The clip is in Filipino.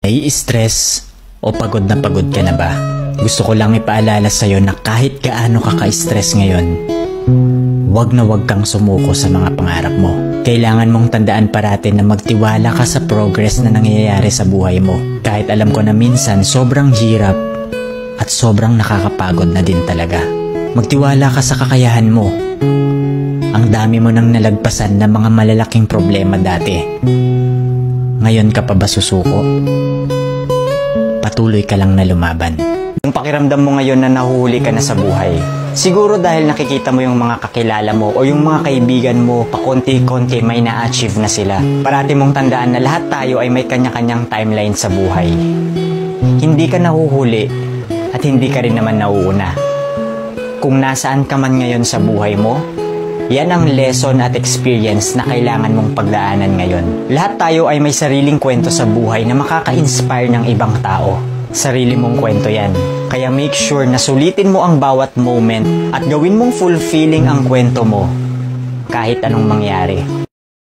Nai-stress o pagod ka na ba? Gusto ko lang ipaalala sa'yo na kahit gaano ka ka-stress ngayon, wag na wag kang sumuko sa mga pangarap mo. Kailangan mong tandaan parati na magtiwala ka sa progress na nangyayari sa buhay mo. Kahit alam ko na minsan sobrang hirap at sobrang nakakapagod na din talaga. Magtiwala ka sa kakayahan mo. Ang dami mo nang nalagpasan na mga malalaking problema dati. Ngayon ka pa ba susuko? Patuloy ka lang na lumaban. Yung pakiramdam mo ngayon na nahuhuli ka na sa buhay, siguro dahil nakikita mo yung mga kakilala mo o yung mga kaibigan mo pakonti-konti may na-achieve na sila. Parati mong tandaan na lahat tayo ay may kanya-kanyang timeline sa buhay. Hindi ka nahuhuli at hindi ka rin naman nauuna. Kung nasaan ka man ngayon sa buhay mo, yan ang lesson at experience na kailangan mong pagdaanan ngayon. Lahat tayo ay may sariling kwento sa buhay na makaka-inspire ng ibang tao. Sarili mong kwento yan. Kaya make sure na sulitin mo ang bawat moment at gawin mong fulfilling ang kwento mo kahit anong mangyari.